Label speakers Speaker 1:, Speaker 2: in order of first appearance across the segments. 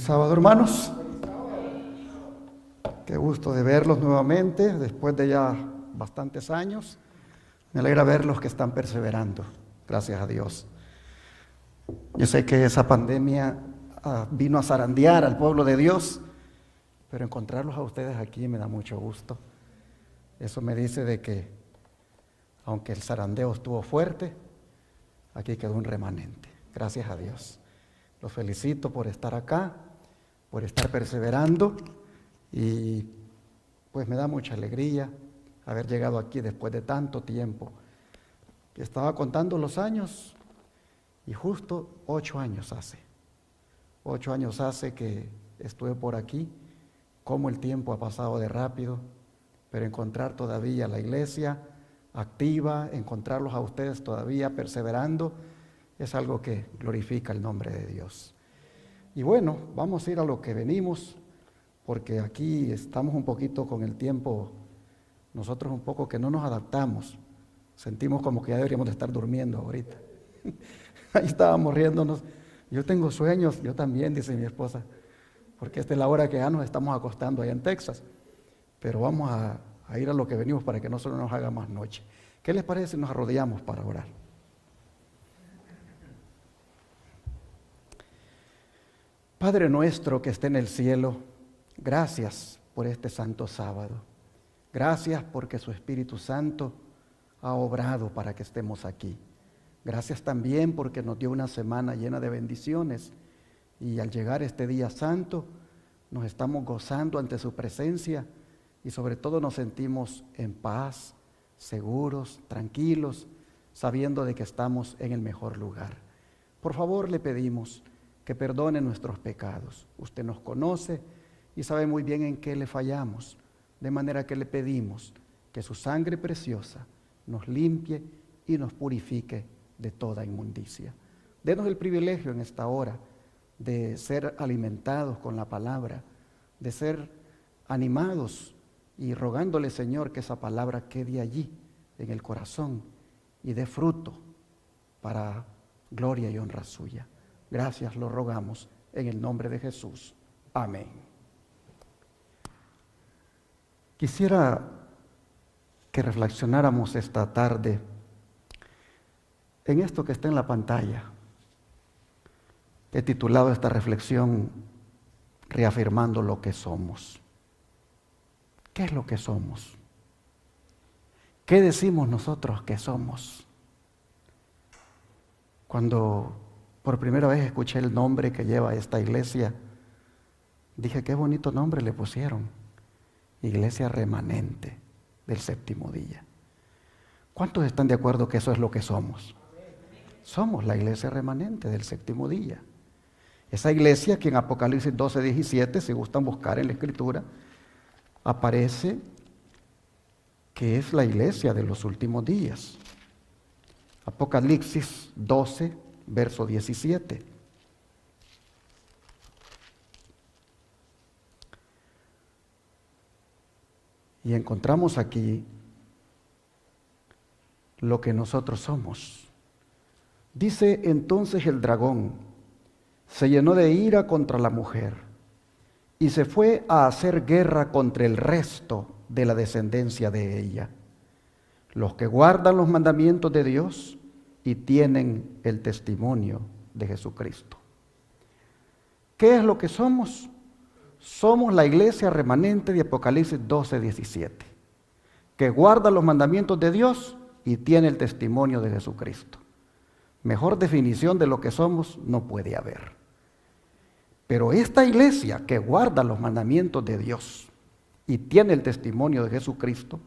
Speaker 1: sábado, hermanos. Qué gusto de verlos nuevamente después de ya bastantes años. Me alegra ver los que están perseverando, gracias a Dios. Yo sé que esa pandemia vino a zarandear al pueblo de Dios, pero encontrarlos a ustedes aquí me da mucho gusto. Eso me dice de que, aunque el zarandeo estuvo fuerte, aquí quedó un remanente. Gracias a Dios. Los felicito por estar acá, por estar perseverando, y pues me da mucha alegría haber llegado aquí después de tanto tiempo. Estaba contando los años y justo 8 años hace. 8 años hace que estuve por aquí. Cómo el tiempo ha pasado de rápido, pero encontrar todavía la iglesia activa, encontrarlos a ustedes todavía perseverando, es algo que glorifica el nombre de Dios. Y bueno, vamos a ir a lo que venimos, porque aquí estamos un poquito con el tiempo, nosotros un poco que no nos adaptamos, sentimos como que ya deberíamos de estar durmiendo ahorita. Ahí estábamos riéndonos, yo tengo sueños, yo también, dice mi esposa, porque esta es la hora que ya nos estamos acostando allá en Texas, pero vamos a ir a lo que venimos para que no solo nos haga más noche. ¿Qué les parece si nos arrodillamos para orar? Padre nuestro que esté en el cielo, gracias por este santo sábado. Gracias porque su Espíritu Santo ha obrado para que estemos aquí. Gracias también porque nos dio una semana llena de bendiciones y al llegar este día santo nos estamos gozando ante su presencia y sobre todo nos sentimos en paz, seguros, tranquilos, sabiendo de que estamos en el mejor lugar. Por favor, le pedimos que perdone nuestros pecados. Usted nos conoce y sabe muy bien en qué le fallamos, de manera que le pedimos que su sangre preciosa nos limpie y nos purifique de toda inmundicia. Denos el privilegio en esta hora de ser alimentados con la palabra, de ser animados y rogándole, Señor, que esa palabra quede allí en el corazón y dé fruto para gloria y honra suya. Gracias, lo rogamos en el nombre de Jesús. Amén. Quisiera que reflexionáramos esta tarde en esto que está en la pantalla. He titulado esta reflexión reafirmando lo que somos. ¿Qué es lo que somos? ¿Qué decimos nosotros que somos? Cuando por primera vez escuché el nombre que lleva esta iglesia, dije, qué bonito nombre le pusieron. Iglesia Remanente del Séptimo Día. ¿Cuántos están de acuerdo que eso es lo que somos? Somos la iglesia remanente del Séptimo Día. Esa iglesia que en Apocalipsis 12:17, si gustan buscar en la Escritura, aparece que es la iglesia de los últimos días. Apocalipsis 12, verso 17. Y encontramos aquí lo que nosotros somos. Dice entonces el dragón, se llenó de ira contra la mujer y se fue a hacer guerra contra el resto de la descendencia de ella, los que guardan los mandamientos de Dios y tienen el testimonio de Jesucristo. ¿Qué es lo que somos? Somos la iglesia remanente de Apocalipsis 12:17, que guarda los mandamientos de Dios y tiene el testimonio de Jesucristo. Mejor definición de lo que somos no puede haber. Pero esta iglesia que guarda los mandamientos de Dios y tiene el testimonio de Jesucristo,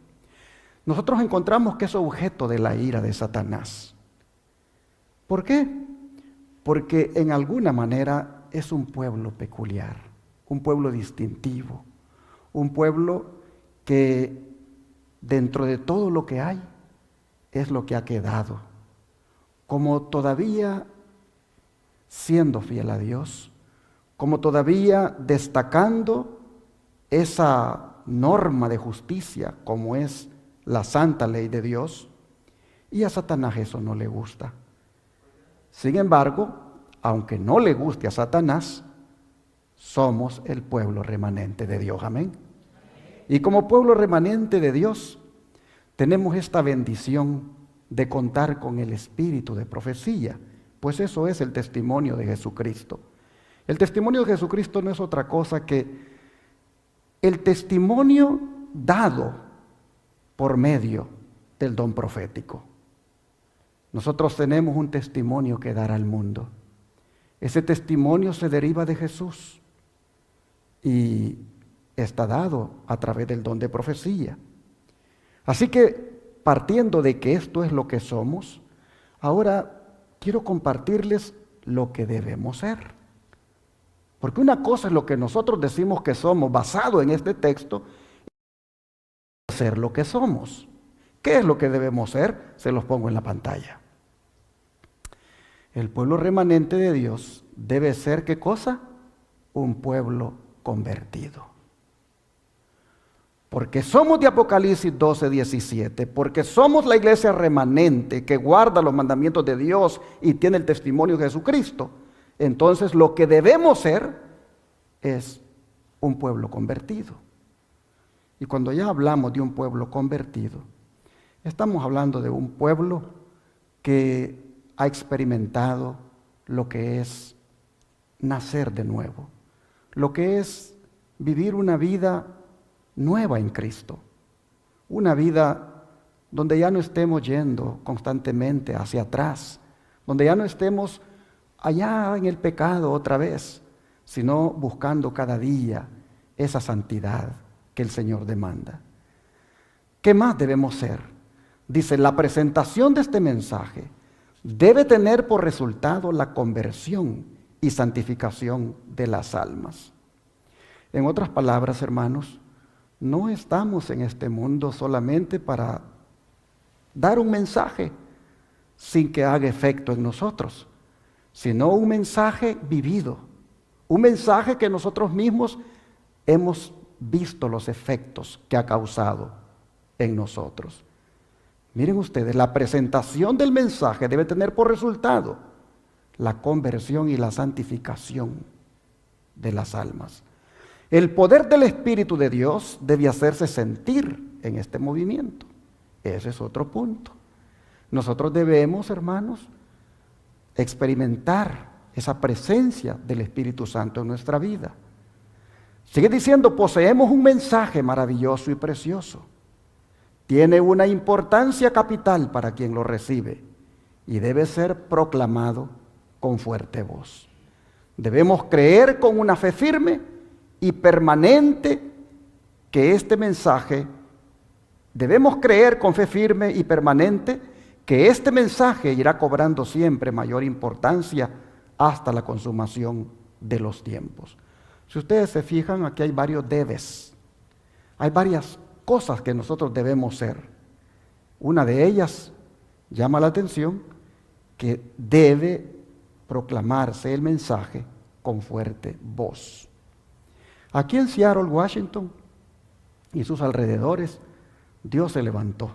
Speaker 1: nosotros encontramos que es objeto de la ira de Satanás. ¿Por qué? Porque en alguna manera es un pueblo peculiar, un pueblo distintivo, un pueblo que dentro de todo lo que hay es lo que ha quedado. Como todavía siendo fiel a Dios, como todavía destacando esa norma de justicia como es la santa ley de Dios, y a Satanás eso no le gusta. Sin embargo, aunque no le guste a Satanás, somos el pueblo remanente de Dios. Amén. Y como pueblo remanente de Dios, tenemos esta bendición de contar con el espíritu de profecía, pues eso es el testimonio de Jesucristo. El testimonio de Jesucristo no es otra cosa que el testimonio dado por medio del don profético. Nosotros tenemos un testimonio que dar al mundo. Ese testimonio se deriva de Jesús y está dado a través del don de profecía. Así que, partiendo de que esto es lo que somos, ahora quiero compartirles lo que debemos ser. Porque una cosa es lo que nosotros decimos que somos basado en este texto, y ser lo que somos. ¿Qué es lo que debemos ser? Se los pongo en la pantalla. El pueblo remanente de Dios debe ser, ¿qué cosa? Un pueblo convertido. Porque somos de Apocalipsis 12:17, porque somos la iglesia remanente que guarda los mandamientos de Dios y tiene el testimonio de Jesucristo. Entonces lo que debemos ser es un pueblo convertido. Y cuando ya hablamos de un pueblo convertido, estamos hablando de un pueblo que ha experimentado lo que es nacer de nuevo, lo que es vivir una vida nueva en Cristo, una vida donde ya no estemos yendo constantemente hacia atrás, donde ya no estemos allá en el pecado otra vez, sino buscando cada día esa santidad que el Señor demanda. ¿Qué más debemos ser? Dice, la presentación de este mensaje debe tener por resultado la conversión y santificación de las almas. En otras palabras, hermanos, no estamos en este mundo solamente para dar un mensaje sin que haga efecto en nosotros, sino un mensaje vivido, un mensaje que nosotros mismos hemos visto los efectos que ha causado en nosotros. Miren ustedes, la presentación del mensaje debe tener por resultado la conversión y la santificación de las almas. El poder del Espíritu de Dios debe hacerse sentir en este movimiento. Ese es otro punto. Nosotros debemos, hermanos, experimentar esa presencia del Espíritu Santo en nuestra vida. Sigue diciendo, poseemos un mensaje maravilloso y precioso. Tiene una importancia capital para quien lo recibe y debe ser proclamado con fuerte voz. Debemos creer con una fe firme y permanente que este mensaje, debemos creer con fe firme y permanente que este mensaje irá cobrando siempre mayor importancia hasta la consumación de los tiempos. Si ustedes se fijan, aquí hay varios debes, hay varias cosas que nosotros debemos ser. Una de ellas llama la atención, que debe proclamarse el mensaje con fuerte voz. Aquí en Seattle, Washington y sus alrededores, Dios se levantó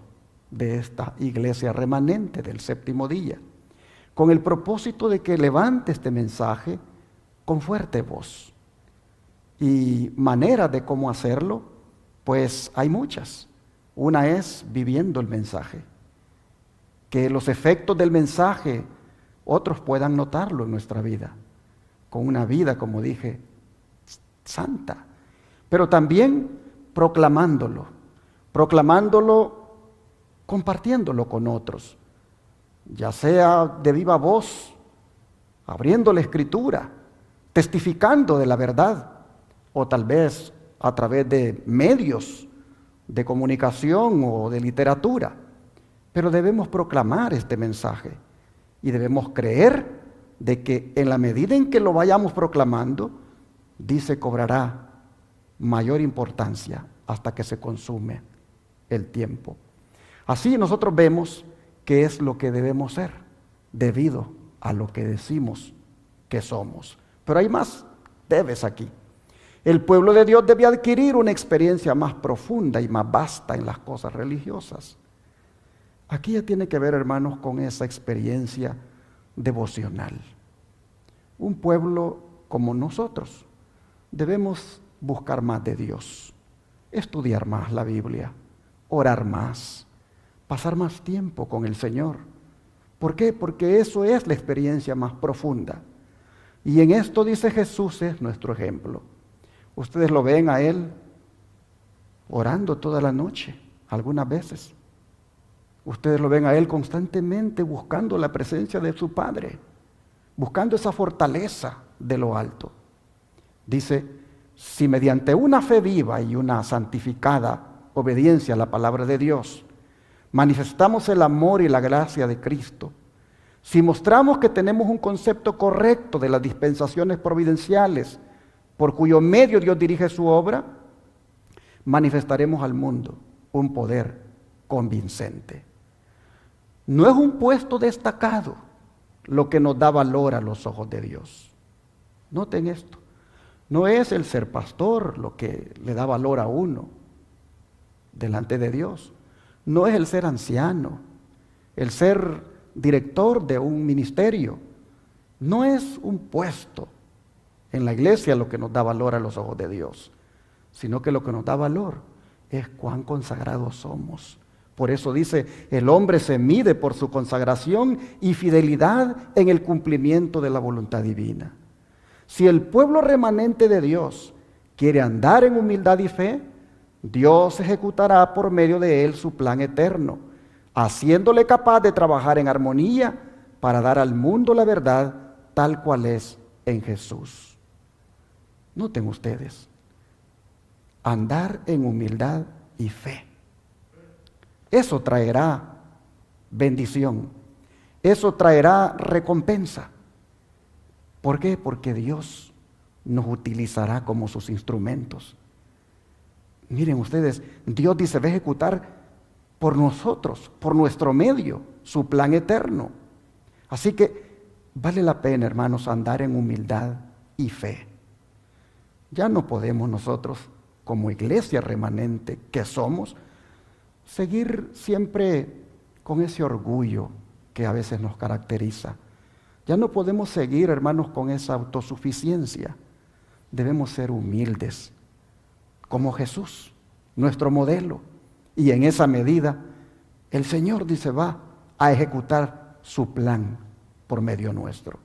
Speaker 1: de esta iglesia remanente del séptimo día, con el propósito de que levante este mensaje con fuerte voz. Y maneras de cómo hacerlo, pues hay muchas. Una es viviendo el mensaje, que los efectos del mensaje otros puedan notarlo en nuestra vida, con una vida, como dije, santa, pero también proclamándolo, compartiéndolo con otros, ya sea de viva voz, abriendo la Escritura, testificando de la verdad, o tal vez a través de medios de comunicación o de literatura. Pero debemos proclamar este mensaje y debemos creer de que en la medida en que lo vayamos proclamando, dice, cobrará mayor importancia hasta que se consume el tiempo. Así nosotros vemos qué es lo que debemos ser debido a lo que decimos que somos. Pero hay más debes aquí. El pueblo de Dios debe adquirir una experiencia más profunda y más vasta en las cosas religiosas. Aquí ya tiene que ver, hermanos, con esa experiencia devocional. Un pueblo como nosotros debemos buscar más de Dios, estudiar más la Biblia, orar más, pasar más tiempo con el Señor. ¿Por qué? Porque eso es la experiencia más profunda. Y en esto, dice Jesús, es nuestro ejemplo. Ustedes lo ven a Él orando toda la noche, algunas veces. Ustedes lo ven a Él constantemente buscando la presencia de su Padre, buscando esa fortaleza de lo alto. Dice, si mediante una fe viva y una santificada obediencia a la palabra de Dios, manifestamos el amor y la gracia de Cristo, si mostramos que tenemos un concepto correcto de las dispensaciones providenciales por cuyo medio Dios dirige su obra, manifestaremos al mundo un poder convincente. No es un puesto destacado lo que nos da valor a los ojos de Dios. Noten esto. No es el ser pastor lo que le da valor a uno delante de Dios. No es el ser anciano, el ser director de un ministerio. No es un puesto en la iglesia lo que nos da valor a los ojos de Dios, sino que lo que nos da valor es cuán consagrados somos. Por eso dice, el hombre se mide por su consagración y fidelidad en el cumplimiento de la voluntad divina. Si el pueblo remanente de Dios quiere andar en humildad y fe, Dios ejecutará por medio de él su plan eterno, haciéndole capaz de trabajar en armonía para dar al mundo la verdad tal cual es en Jesús. Noten ustedes, andar en humildad y fe. Eso traerá bendición, eso traerá recompensa. ¿Por qué? Porque Dios nos utilizará como sus instrumentos. Miren ustedes, Dios dice, va a ejecutar por nosotros, por nuestro medio, su plan eterno. Así que vale la pena, hermanos, andar en humildad y fe. Ya no podemos nosotros, como iglesia remanente que somos, seguir siempre con ese orgullo que a veces nos caracteriza. Ya no podemos seguir, hermanos, con esa autosuficiencia. Debemos ser humildes, como Jesús, nuestro modelo. Y en esa medida, el Señor dice, va a ejecutar su plan por medio nuestro.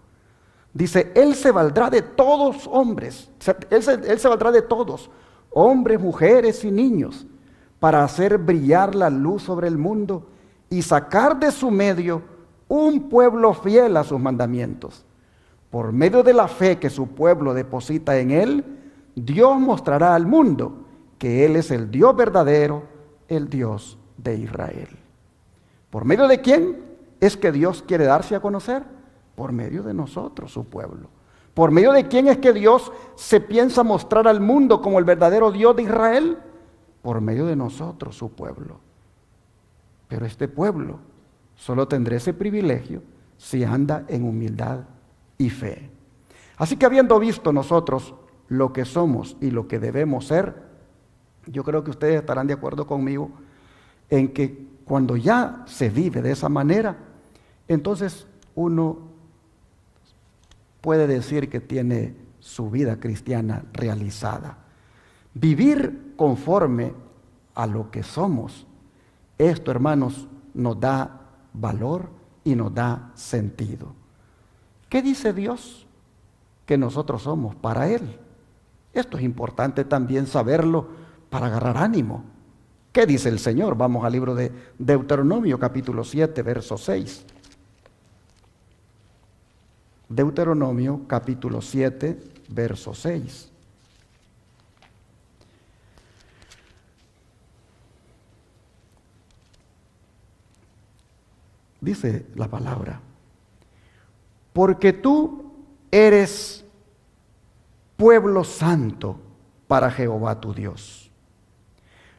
Speaker 1: Dice, Él se valdrá de todos hombres, Él se valdrá de todos, hombres, mujeres y niños, para hacer brillar la luz sobre el mundo y sacar de su medio un pueblo fiel a sus mandamientos. Por medio de la fe que su pueblo deposita en Él, Dios mostrará al mundo que Él es el Dios verdadero, el Dios de Israel. ¿Por medio de quién es que Dios quiere darse a conocer? Por medio de nosotros, su pueblo. ¿Por medio de quién es que Dios se piensa mostrar al mundo como el verdadero Dios de Israel? Por medio de nosotros, su pueblo. Pero este pueblo solo tendrá ese privilegio si anda en humildad y fe. Así que habiendo visto nosotros lo que somos y lo que debemos ser, yo creo que ustedes estarán de acuerdo conmigo en que cuando ya se vive de esa manera, entonces uno puede decir que tiene su vida cristiana realizada. Vivir conforme a lo que somos, esto, hermanos, nos da valor y nos da sentido. ¿Qué dice Dios que nosotros somos para Él? Esto es importante también saberlo para agarrar ánimo. ¿Qué dice el Señor? Vamos al libro de Deuteronomio, capítulo 7, verso 6. Deuteronomio, capítulo 7, verso 6. Dice la palabra, porque tú eres pueblo santo para Jehová tu Dios.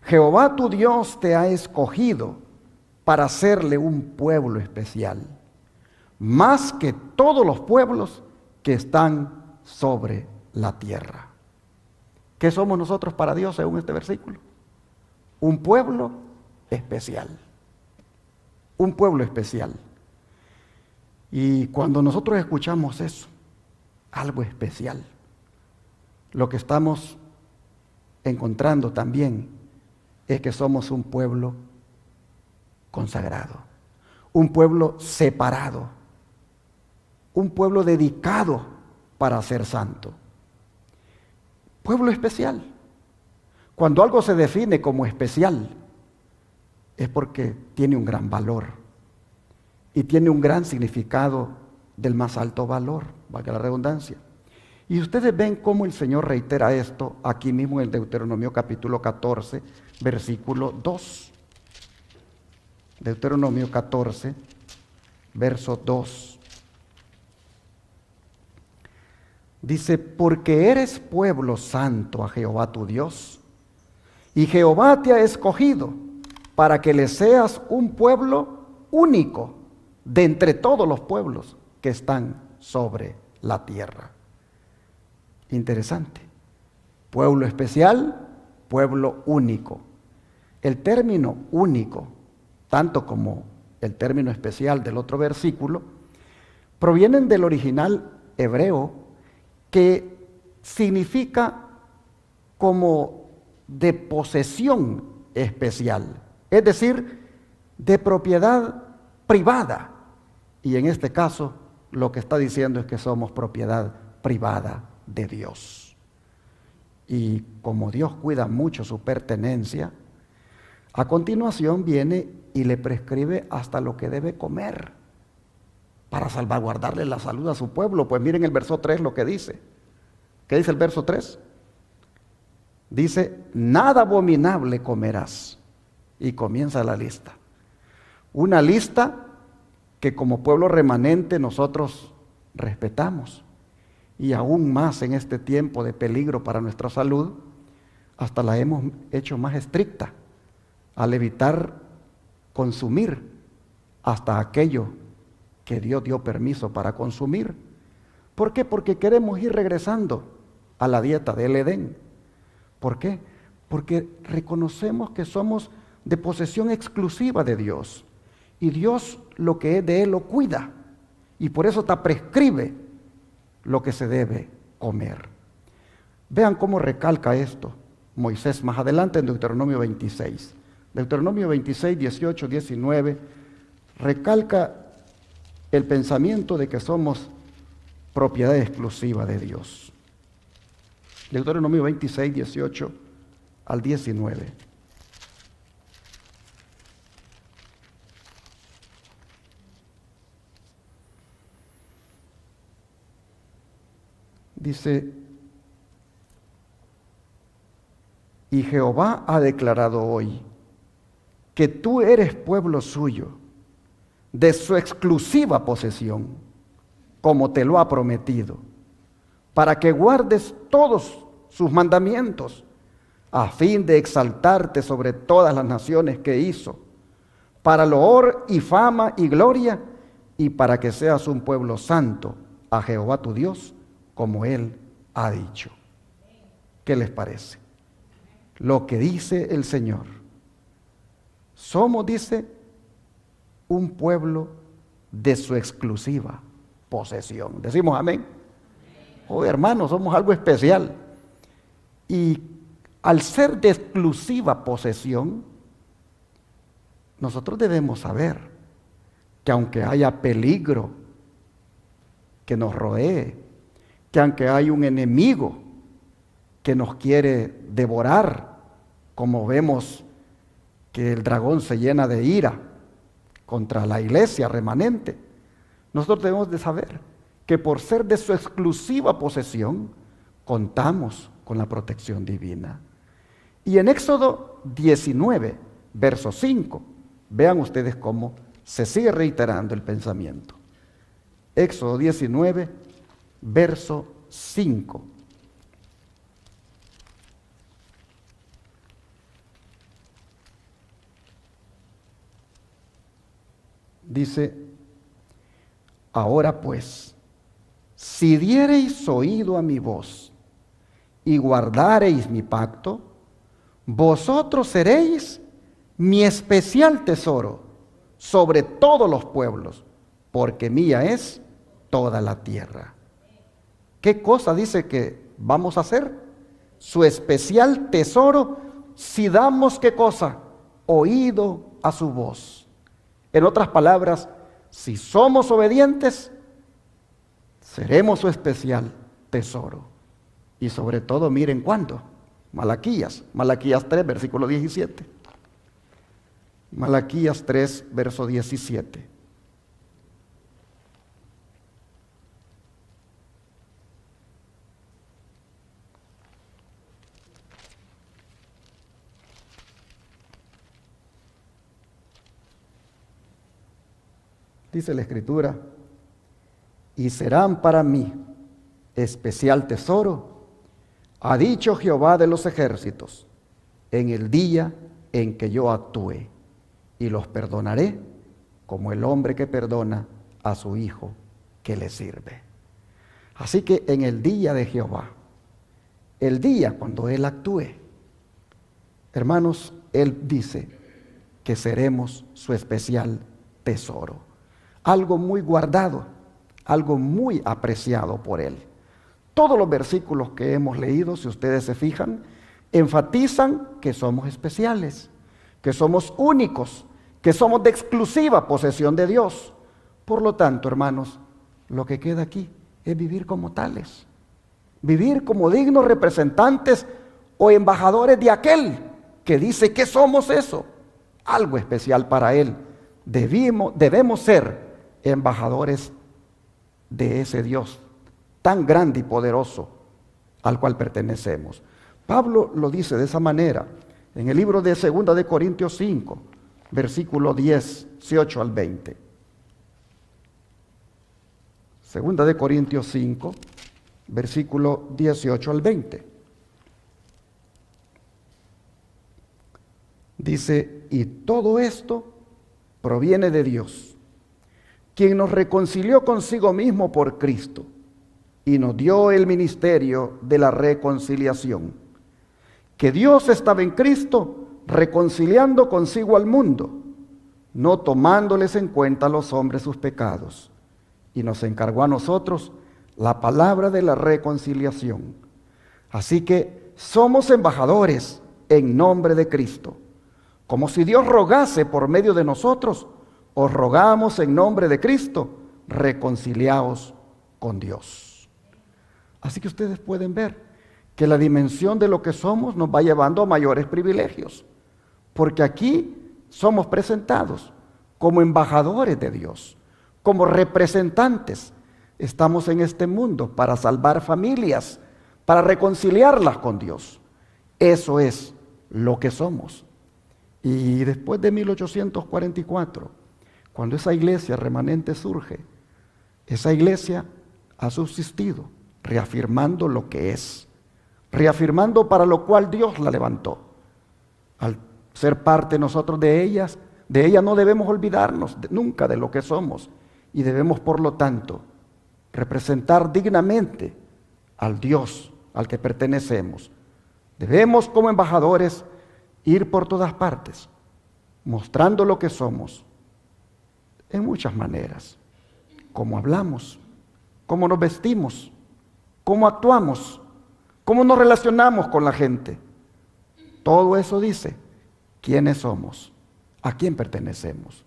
Speaker 1: Jehová tu Dios te ha escogido para hacerle un pueblo especial, más que todos los pueblos que están sobre la tierra. ¿Qué somos nosotros para Dios según este versículo? Un pueblo especial. Un pueblo especial. Y cuando nosotros escuchamos eso, algo especial, lo que estamos encontrando también es que somos un pueblo consagrado, un pueblo separado, un pueblo dedicado para ser santo. Pueblo especial. Cuando algo se define como especial, es porque tiene un gran valor y tiene un gran significado del más alto valor, valga la redundancia. Y ustedes ven cómo el Señor reitera esto aquí mismo en el Deuteronomio capítulo 14, versículo 2. Deuteronomio 14, verso 2. Dice, porque eres pueblo santo a Jehová tu Dios, y Jehová te ha escogido para que le seas un pueblo único de entre todos los pueblos que están sobre la tierra. Interesante. Pueblo especial, pueblo único. El término único, tanto como el término especial del otro versículo, provienen del original hebreo que significa como de posesión especial, es decir, de propiedad privada. Y en este caso, lo que está diciendo es que somos propiedad privada de Dios. Y como Dios cuida mucho su pertenencia, a continuación viene y le prescribe hasta lo que debe comer para salvaguardarle la salud a su pueblo. Pues miren el verso 3 lo que dice. ¿Qué dice el verso 3? Dice, nada abominable comerás. Y comienza la lista. Una lista que como pueblo remanente nosotros respetamos. Y aún más en este tiempo de peligro para nuestra salud, hasta la hemos hecho más estricta al evitar consumir hasta aquello que Dios dio permiso para consumir. ¿Por qué? Porque queremos ir regresando a la dieta del Edén. ¿Por qué? Porque reconocemos que somos de posesión exclusiva de Dios. Y Dios lo que es de Él lo cuida. Y por eso te prescribe lo que se debe comer. Vean cómo recalca esto Moisés más adelante en Deuteronomio 26. Deuteronomio 26, 18, 19, recalca el pensamiento de que somos propiedad exclusiva de Dios. Deuteronomio 26, 18 al 19. Dice, y Jehová ha declarado hoy que tú eres pueblo suyo, de su exclusiva posesión, como te lo ha prometido, para que guardes todos sus mandamientos, a fin de exaltarte sobre todas las naciones que hizo, para loor y fama y gloria, y para que seas un pueblo santo a Jehová tu Dios, como Él ha dicho. ¿Qué les parece? Lo que dice el Señor. Somos, dice, un pueblo de su exclusiva posesión. Decimos amén. Oh, hermanos, somos algo especial. Y al ser de exclusiva posesión, nosotros debemos saber que aunque haya peligro que nos rodee, que aunque hay un enemigo que nos quiere devorar, como vemos que el dragón se llena de ira contra la iglesia remanente, nosotros debemos de saber que por ser de su exclusiva posesión, contamos con la protección divina. Y en Éxodo 19, verso 5, vean ustedes cómo se sigue reiterando el pensamiento. Éxodo 19, verso 5. Dice, ahora pues, si diereis oído a mi voz y guardareis mi pacto, vosotros seréis mi especial tesoro sobre todos los pueblos, porque mía es toda la tierra. ¿Qué cosa dice que vamos a hacer? su especial tesoro si damos, ¿qué cosa? Oído a su voz. En otras palabras, si somos obedientes, seremos su especial tesoro. Y sobre todo, miren cuándo. Malaquías 3, versículo 17. Malaquías 3, verso 17. Dice la Escritura, y serán para mí especial tesoro, ha dicho Jehová de los ejércitos, en el día en que yo actúe, y los perdonaré como el hombre que perdona a su hijo que le sirve. Así que en el día de Jehová, el día cuando Él actúe, hermanos, Él dice que seremos su especial tesoro. Algo muy guardado, algo muy apreciado por Él. Todos los versículos que hemos leído, si ustedes se fijan, enfatizan que somos especiales, que somos únicos, que somos de exclusiva posesión de Dios. Por lo tanto, hermanos, lo que queda aquí es vivir como tales, vivir como dignos representantes o embajadores de aquel que dice que somos eso, algo especial para Él. Debemos ser embajadores de ese Dios tan grande y poderoso al cual pertenecemos. Pablo lo dice de esa manera en el libro de 2 de Corintios 5, versículo 18 al 20. 2 de Corintios 5, versículo 18 al 20. Dice, y todo esto proviene de Dios, quien nos reconcilió consigo mismo por Cristo y nos dio el ministerio de la reconciliación. Que Dios estaba en Cristo reconciliando consigo al mundo, no tomándoles en cuenta a los hombres sus pecados, y nos encargó a nosotros la palabra de la reconciliación. Así que somos embajadores en nombre de Cristo. Como si Dios rogase por medio de nosotros, os rogamos en nombre de Cristo, reconciliaos con Dios. Así que ustedes pueden ver que la dimensión de lo que somos nos va llevando a mayores privilegios, porque aquí somos presentados como embajadores de Dios, como representantes. Estamos en este mundo para salvar familias, para reconciliarlas con Dios. Eso es lo que somos. Y después de 1844, cuando esa iglesia remanente surge, esa iglesia ha subsistido, reafirmando lo que es, reafirmando para lo cual Dios la levantó. Al ser parte nosotros de ella no debemos olvidarnos nunca de lo que somos, y debemos, por lo tanto, representar dignamente al Dios al que pertenecemos. Debemos, como embajadores, ir por todas partes, mostrando lo que somos, en muchas maneras. Cómo hablamos, cómo nos vestimos, cómo actuamos, cómo nos relacionamos con la gente. Todo eso dice quiénes somos, a quién pertenecemos.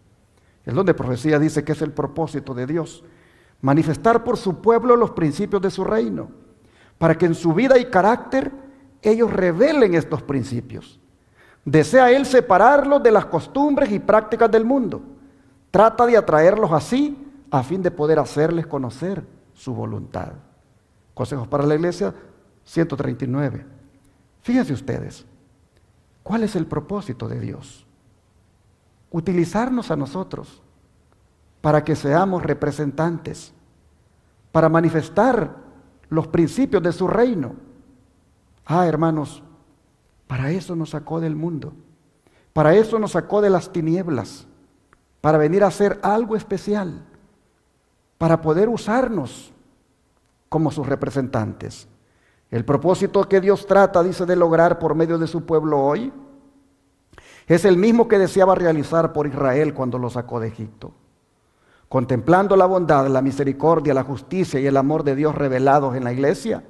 Speaker 1: El don de profecía dice que es el propósito de Dios, manifestar por su pueblo los principios de su reino, para que en su vida y carácter ellos revelen estos principios. Desea Él separarlos de las costumbres y prácticas del mundo. Trata de atraerlos así a fin de poder hacerles conocer su voluntad. Consejos para la Iglesia 139. Fíjense ustedes, ¿cuál es el propósito de Dios? Utilizarnos a nosotros para que seamos representantes, para manifestar los principios de su reino. Hermanos, para eso nos sacó del mundo, para eso nos sacó de las tinieblas, para venir a hacer algo especial, para poder usarnos como sus representantes. El propósito que Dios trata, dice, de lograr por medio de su pueblo hoy, es el mismo que deseaba realizar por Israel cuando lo sacó de Egipto. Contemplando la bondad, la misericordia, la justicia y el amor de Dios revelados en la iglesia,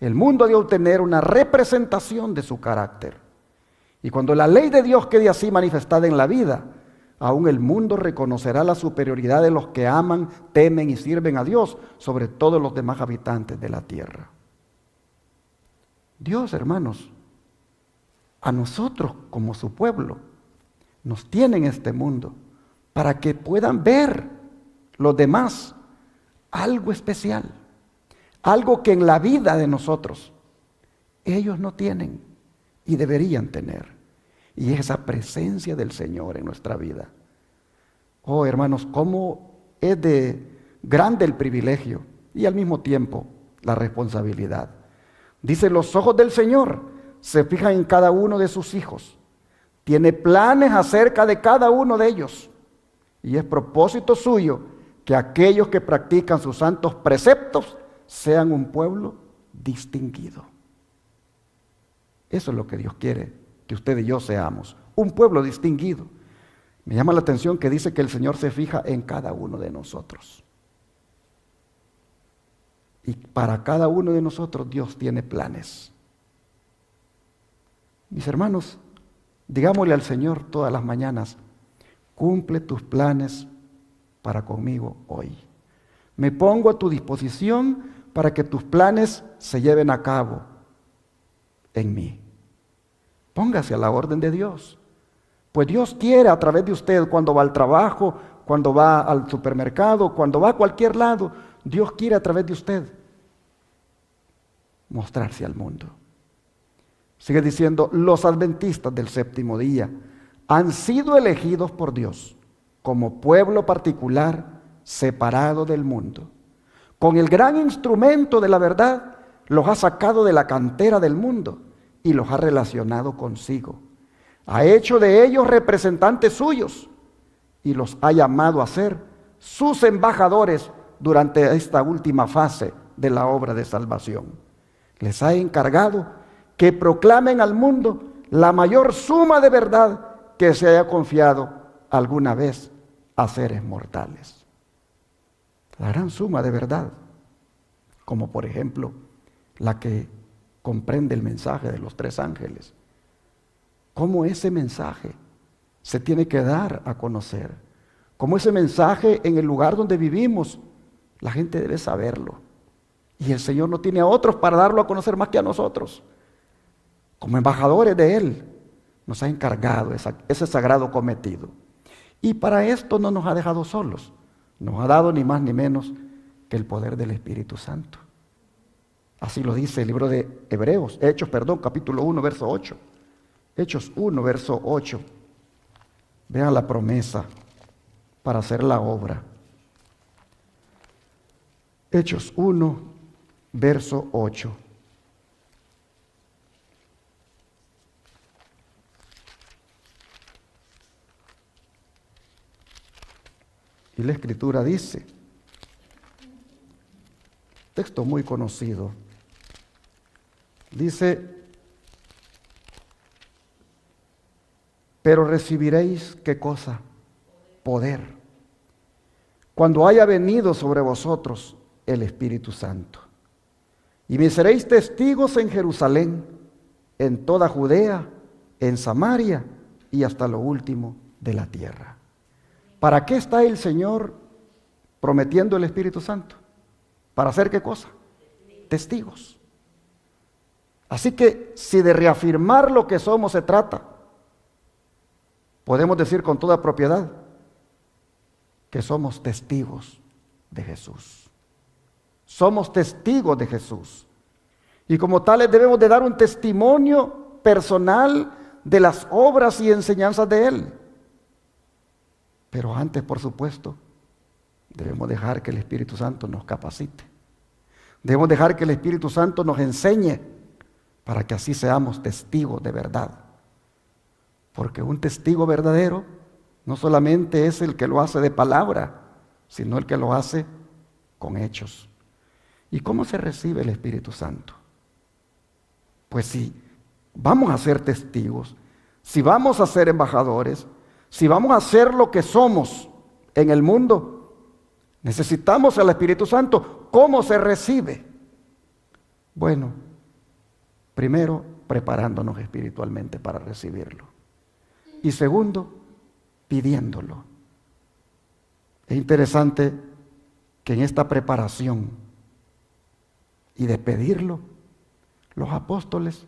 Speaker 1: El mundo ha de obtener una representación de su carácter. Y cuando la ley de Dios quede así manifestada en la vida, aún el mundo reconocerá la superioridad de los que aman, temen y sirven a Dios sobre todos los demás habitantes de la tierra. Dios, hermanos, a nosotros como su pueblo, nos tiene en este mundo para que puedan ver los demás algo especial, algo que en la vida de nosotros ellos no tienen y deberían tener, y es esa presencia del Señor en nuestra vida. Oh, hermanos, cómo es de grande el privilegio y al mismo tiempo la responsabilidad. Dice, los ojos del Señor se fijan en cada uno de sus hijos. Tiene planes acerca de cada uno de ellos. Y es propósito suyo que aquellos que practican sus santos preceptos sean un pueblo distinguido. Eso es lo que Dios quiere que usted y yo seamos, un pueblo distinguido. Me llama la atención que dice que el Señor se fija en cada uno de nosotros. Y para cada uno de nosotros Dios tiene planes. Mis hermanos, digámosle al Señor todas las mañanas, cumple tus planes para conmigo hoy. Me pongo a tu disposición para que tus planes se lleven a cabo en mí. Póngase a la orden de Dios. Pues Dios quiere a través de usted, cuando va al trabajo, cuando va al supermercado, cuando va a cualquier lado, Dios quiere a través de usted mostrarse al mundo. Sigue diciendo, los adventistas del séptimo día han sido elegidos por Dios como pueblo particular separado del mundo. Con el gran instrumento de la verdad, los ha sacado de la cantera del mundo y los ha relacionado consigo. Ha hecho de ellos representantes suyos y los ha llamado a ser sus embajadores durante esta última fase de la obra de salvación. Les ha encargado que proclamen al mundo la mayor suma de verdad que se haya confiado alguna vez a seres mortales. La gran suma de verdad, como por ejemplo la que comprende el mensaje de los tres ángeles. Cómo ese mensaje se tiene que dar a conocer. Cómo ese mensaje en el lugar donde vivimos, la gente debe saberlo. Y el Señor no tiene a otros para darlo a conocer más que a nosotros. Como embajadores de Él, nos ha encargado ese sagrado cometido. Y para esto no nos ha dejado solos. Nos ha dado ni más ni menos que el poder del Espíritu Santo. Así lo dice el libro de Hebreos, capítulo 1, verso 8. Hechos 1, verso 8. Vean la promesa para hacer la obra. Hechos 1, verso 8. Y la Escritura dice, texto muy conocido, dice, pero recibiréis, ¿qué cosa? Poder. Cuando haya venido sobre vosotros el Espíritu Santo. Y me seréis testigos en Jerusalén, en toda Judea, en Samaria y hasta lo último de la tierra. ¿Para qué está el Señor prometiendo el Espíritu Santo? ¿Para hacer qué cosa? Testigos. Así que si de reafirmar lo que somos se trata, podemos decir con toda propiedad que somos testigos de Jesús. Somos testigos de Jesús. Y como tales debemos de dar un testimonio personal de las obras y enseñanzas de Él. Pero antes, por supuesto, debemos dejar que el Espíritu Santo nos capacite. Debemos dejar que el Espíritu Santo nos enseñe para que así seamos testigos de verdad. Porque un testigo verdadero no solamente es el que lo hace de palabra, sino el que lo hace con hechos. ¿Y cómo se recibe el Espíritu Santo? Pues si vamos a ser testigos, si vamos a ser embajadores, si vamos a ser lo que somos en el mundo, necesitamos al Espíritu Santo. ¿Cómo se recibe? Bueno, Primero, preparándonos espiritualmente para recibirlo. Y segundo, pidiéndolo. Es interesante que en esta preparación y de pedirlo, los apóstoles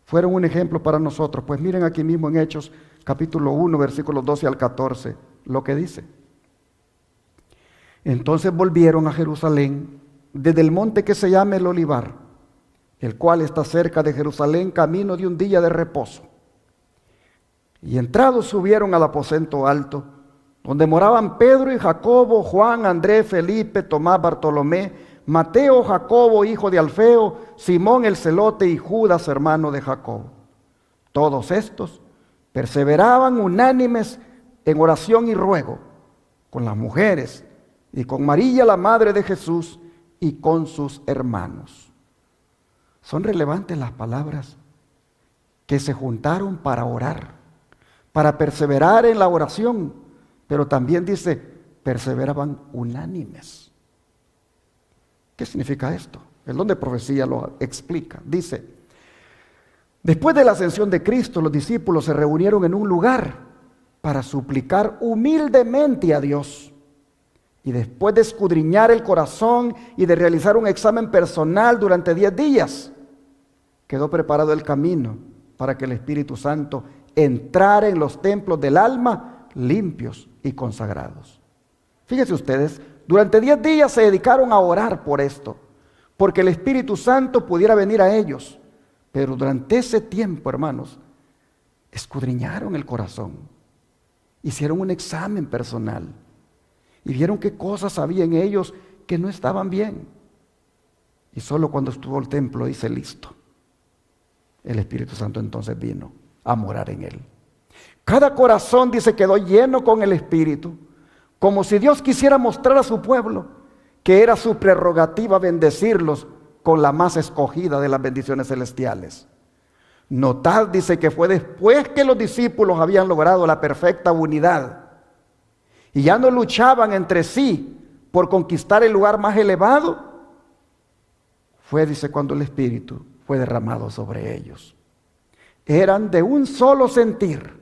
Speaker 1: fueron un ejemplo para nosotros. Pues miren aquí mismo en Hechos, capítulo 1, versículos 12 al 14, lo que dice. Entonces volvieron a Jerusalén desde el monte que se llama el Olivar, el cual está cerca de Jerusalén, camino de un día de reposo. Y entrados subieron al aposento alto, donde moraban Pedro y Jacobo, Juan, Andrés, Felipe, Tomás, Bartolomé, Mateo, Jacobo, hijo de Alfeo, Simón el celote y Judas, hermano de Jacobo. Todos estos perseveraban unánimes en oración y ruego con las mujeres y con María, la madre de Jesús, y con sus hermanos. Son relevantes las palabras que se juntaron para orar, para perseverar en la oración, pero también dice, perseveraban unánimes. ¿Qué significa esto? El don de profecía lo explica. Dice, después de la ascensión de Cristo, los discípulos se reunieron en un lugar para suplicar humildemente a Dios. Y después de escudriñar el corazón y de realizar un examen personal durante 10 días, quedó preparado el camino para que el Espíritu Santo entrara en los templos del alma limpios y consagrados. Fíjense ustedes, durante 10 días se dedicaron a orar por esto, porque el Espíritu Santo pudiera venir a ellos. Pero durante ese tiempo, hermanos, escudriñaron el corazón, hicieron un examen personal y vieron qué cosas había en ellos que no estaban bien. Y solo cuando estuvo el templo, dice, listo, el Espíritu Santo entonces vino a morar en él. Cada corazón, dice, quedó lleno con el Espíritu, como si Dios quisiera mostrar a su pueblo que era su prerrogativa bendecirlos con la más escogida de las bendiciones celestiales. Notad, dice, que fue después que los discípulos habían logrado la perfecta unidad y ya no luchaban entre sí por conquistar el lugar más elevado, fue, dice, cuando el Espíritu fue derramado sobre ellos. Eran de un solo sentir.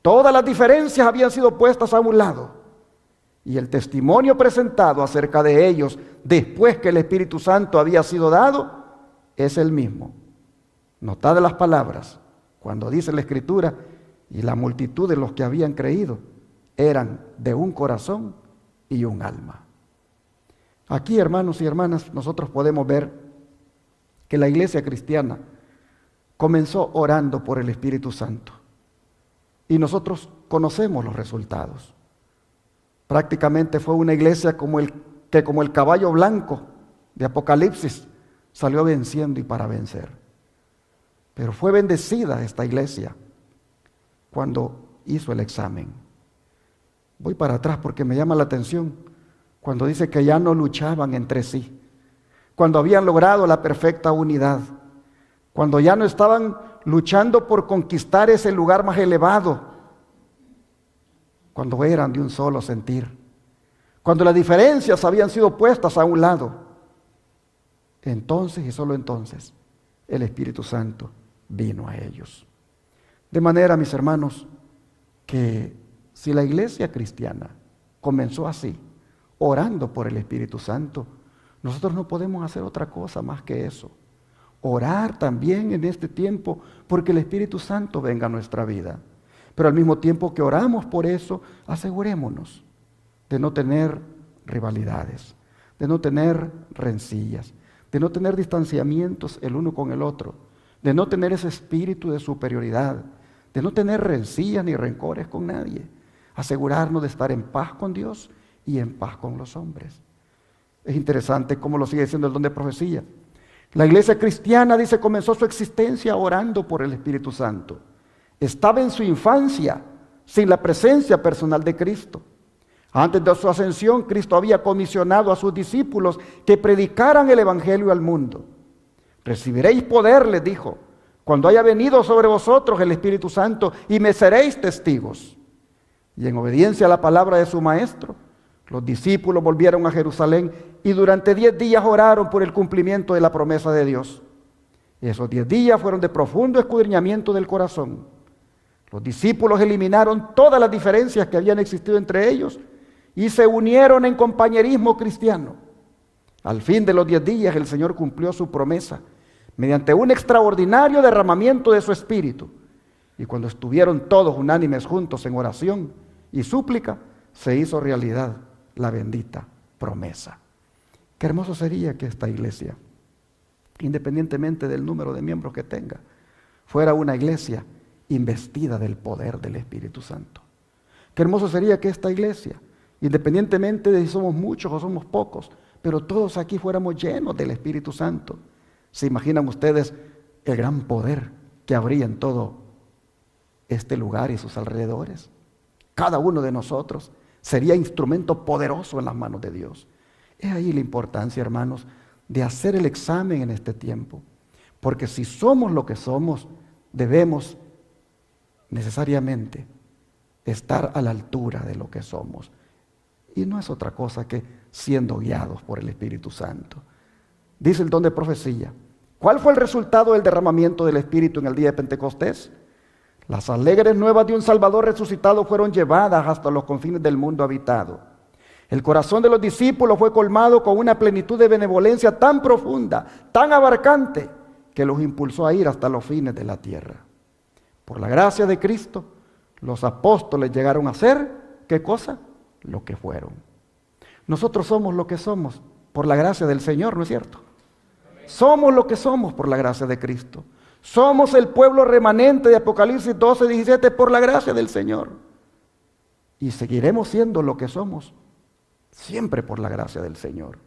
Speaker 1: Todas las diferencias habían sido puestas a un lado. Y el testimonio presentado acerca de ellos después que el Espíritu Santo había sido dado es el mismo. Notad las palabras, cuando dice la Escritura, y la multitud de los que habían creído eran de un corazón y un alma. Aquí, hermanos y hermanas, nosotros podemos ver que la iglesia cristiana comenzó orando por el Espíritu Santo. Y nosotros conocemos los resultados. Prácticamente fue una iglesia como el caballo blanco de Apocalipsis salió venciendo y para vencer. Pero fue bendecida esta iglesia cuando hizo el examen. Voy para atrás porque me llama la atención cuando dice que ya no luchaban entre sí, cuando habían logrado la perfecta unidad, cuando ya no estaban luchando por conquistar ese lugar más elevado, cuando eran de un solo sentir, cuando las diferencias habían sido puestas a un lado. Entonces y solo entonces el Espíritu Santo vino a ellos. De manera, mis hermanos, que si la iglesia cristiana comenzó así, orando por el Espíritu Santo, nosotros no podemos hacer otra cosa más que eso. Orar también en este tiempo porque el Espíritu Santo venga a nuestra vida. Pero al mismo tiempo que oramos por eso, asegurémonos de no tener rivalidades, de no tener rencillas, de no tener distanciamientos el uno con el otro, de no tener ese espíritu de superioridad, de no tener rencillas ni rencores con nadie. Asegurarnos de estar en paz con Dios y en paz con los hombres. Es interesante cómo lo sigue diciendo el don de profecía. La iglesia cristiana, dice, comenzó su existencia orando por el Espíritu Santo. Estaba en su infancia sin la presencia personal de Cristo. Antes de su ascensión, Cristo había comisionado a sus discípulos que predicaran el Evangelio al mundo. Recibiréis poder, les dijo, cuando haya venido sobre vosotros el Espíritu Santo, y me seréis testigos. Y en obediencia a la palabra de su maestro, los discípulos volvieron a Jerusalén y durante 10 días oraron por el cumplimiento de la promesa de Dios. Esos 10 días fueron de profundo escudriñamiento del corazón. Los discípulos eliminaron todas las diferencias que habían existido entre ellos y se unieron en compañerismo cristiano. Al fin de los 10 días el Señor cumplió su promesa mediante un extraordinario derramamiento de su Espíritu. Y cuando estuvieron todos unánimes juntos en oración y súplica, se hizo realidad la bendita promesa. Qué hermoso sería que esta iglesia, independientemente del número de miembros que tenga, fuera una iglesia investida del poder del Espíritu Santo. Qué hermoso sería que esta iglesia, independientemente de si somos muchos o somos pocos, pero todos aquí fuéramos llenos del Espíritu Santo. ¿Se imaginan ustedes el gran poder que habría en todo este lugar y sus alrededores? Cada uno de nosotros sería instrumento poderoso en las manos de Dios. Es ahí la importancia, hermanos, de hacer el examen en este tiempo. Porque si somos lo que somos, debemos necesariamente estar a la altura de lo que somos. Y no es otra cosa que siendo guiados por el Espíritu Santo. Dice el don de profecía. ¿Cuál fue el resultado del derramamiento del Espíritu en el día de Pentecostés? Las alegres nuevas de un Salvador resucitado fueron llevadas hasta los confines del mundo habitado. El corazón de los discípulos fue colmado con una plenitud de benevolencia tan profunda, tan abarcante, que los impulsó a ir hasta los fines de la tierra. Por la gracia de Cristo, los apóstoles llegaron a ser, ¿qué cosa? Lo que fueron. Nosotros somos lo que somos por la gracia del Señor, ¿no es cierto? Somos lo que somos por la gracia de Cristo. Somos el pueblo remanente de Apocalipsis 12:17 por la gracia del Señor. Y seguiremos siendo lo que somos, siempre por la gracia del Señor.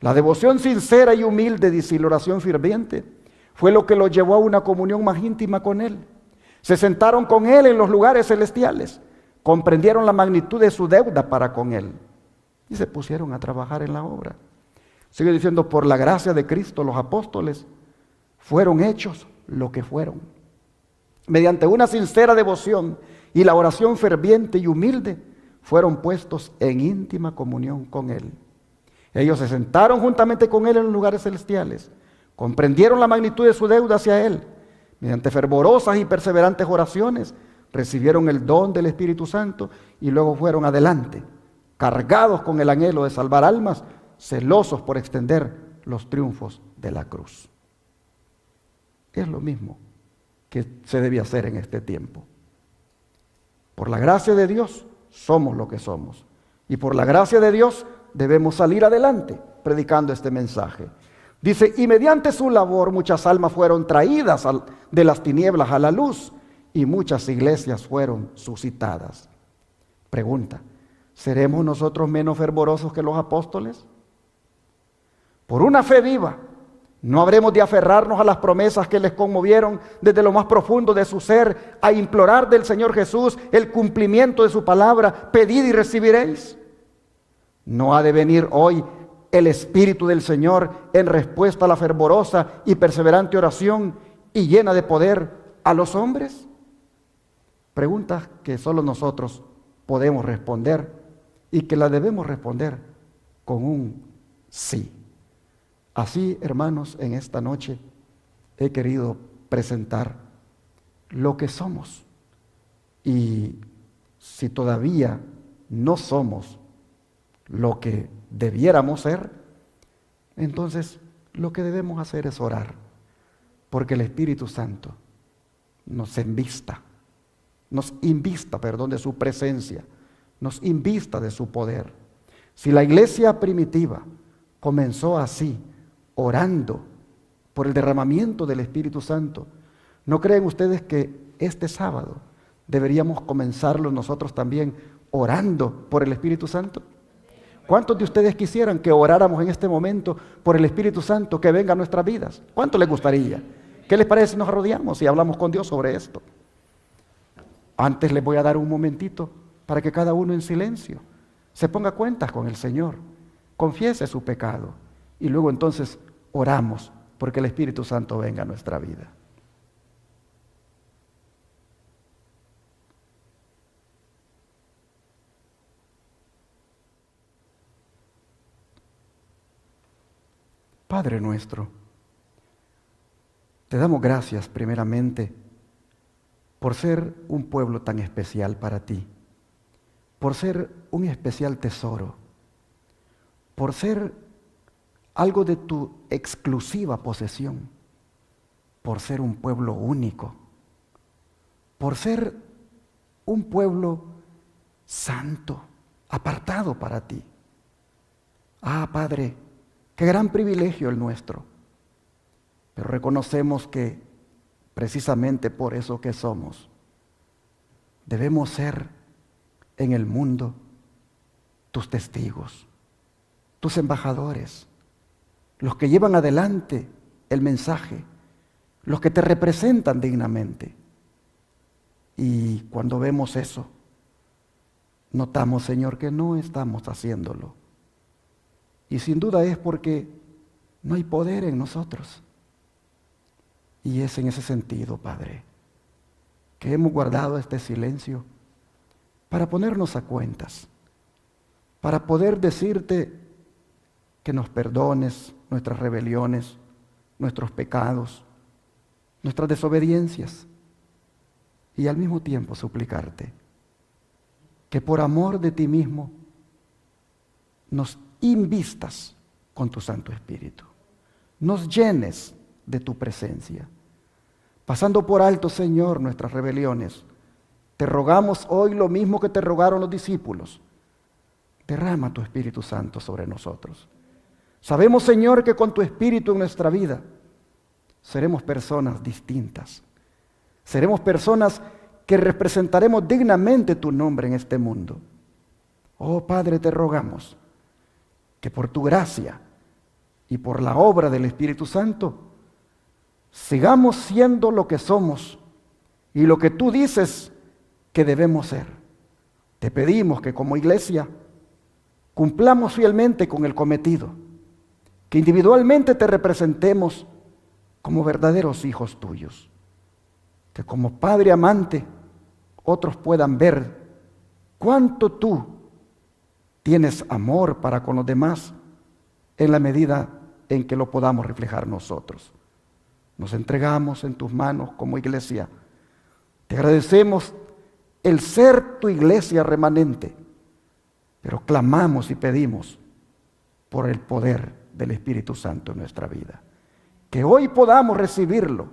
Speaker 1: La devoción sincera y humilde, dice, y la oración ferviente, fue lo que los llevó a una comunión más íntima con Él. Se sentaron con Él en los lugares celestiales, comprendieron la magnitud de su deuda para con Él y se pusieron a trabajar en la obra. Sigue diciendo, por la gracia de Cristo los apóstoles fueron hechos lo que fueron. Mediante una sincera devoción y la oración ferviente y humilde, fueron puestos en íntima comunión con Él. Ellos se sentaron juntamente con Él en los lugares celestiales, comprendieron la magnitud de su deuda hacia Él, mediante fervorosas y perseverantes oraciones, recibieron el don del Espíritu Santo y luego fueron adelante, cargados con el anhelo de salvar almas, celosos por extender los triunfos de la cruz. Es lo mismo que se debe hacer en este tiempo. Por la gracia de Dios somos lo que somos. Y por la gracia de Dios debemos salir adelante predicando este mensaje. Dice, y mediante su labor muchas almas fueron traídas de las tinieblas a la luz y muchas iglesias fueron suscitadas. Pregunta, ¿seremos nosotros menos fervorosos que los apóstoles? Por una fe viva, ¿no habremos de aferrarnos a las promesas que les conmovieron desde lo más profundo de su ser a implorar del Señor Jesús el cumplimiento de su palabra? Pedid y recibiréis. ¿No ha de venir hoy el Espíritu del Señor en respuesta a la fervorosa y perseverante oración y llena de poder a los hombres? Preguntas que solo nosotros podemos responder y que las debemos responder con un sí. Así, hermanos, en esta noche he querido presentar lo que somos. Y si todavía no somos lo que debiéramos ser, entonces lo que debemos hacer es orar, porque el Espíritu Santo nos invista de su presencia, nos invista de su poder. Si la iglesia primitiva comenzó así, orando por el derramamiento del Espíritu Santo, ¿no creen ustedes que este sábado deberíamos comenzarlo nosotros también orando por el Espíritu Santo? ¿Cuántos de ustedes quisieran que oráramos en este momento por el Espíritu Santo que venga a nuestras vidas? ¿Cuánto les gustaría? ¿Qué les parece si nos arrodillamos y hablamos con Dios sobre esto? Antes les voy a dar un momentito para que cada uno en silencio se ponga cuentas con el Señor, confiese su pecado y luego entonces oramos porque el Espíritu Santo venga a nuestra vida. Padre nuestro, Te damos gracias primeramente por ser un pueblo tan especial para ti, por ser un especial tesoro, por ser algo de tu exclusiva posesión, por ser un pueblo único, por ser un pueblo santo, apartado para ti. Ah, Padre, qué gran privilegio el nuestro. Pero reconocemos que precisamente por eso que somos, debemos ser en el mundo tus testigos, tus embajadores, los que llevan adelante el mensaje, los que te representan dignamente. Y cuando vemos eso, notamos, Señor, que no estamos haciéndolo. Y sin duda es porque no hay poder en nosotros. Y es en ese sentido, Padre, que hemos guardado este silencio para ponernos a cuentas, para poder decirte que nos perdones nuestras rebeliones, nuestros pecados, nuestras desobediencias, y al mismo tiempo suplicarte que por amor de ti mismo nos invistas con tu Santo Espíritu, nos llenes de tu presencia. Pasando por alto, Señor, nuestras rebeliones, te rogamos hoy lo mismo que te rogaron los discípulos. Derrama tu Espíritu Santo sobre nosotros. Sabemos, Señor, que con tu Espíritu en nuestra vida seremos personas distintas. Seremos personas que representaremos dignamente tu nombre en este mundo. Oh Padre, te rogamos que por tu gracia y por la obra del Espíritu Santo sigamos siendo lo que somos y lo que tú dices que debemos ser. Te pedimos que como iglesia cumplamos fielmente con el cometido, que individualmente te representemos como verdaderos hijos tuyos, que como Padre amante otros puedan ver cuánto tú tienes amor para con los demás en la medida en que lo podamos reflejar nosotros. Nos entregamos en tus manos como iglesia. Te agradecemos el ser tu iglesia remanente, pero clamamos y pedimos por el poder del Espíritu Santo en nuestra vida. Que hoy podamos recibirlo,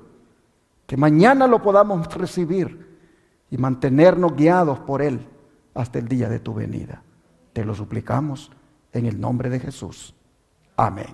Speaker 1: que mañana lo podamos recibir y mantenernos guiados por Él hasta el día de tu venida. Te lo suplicamos en el nombre de Jesús. Amén.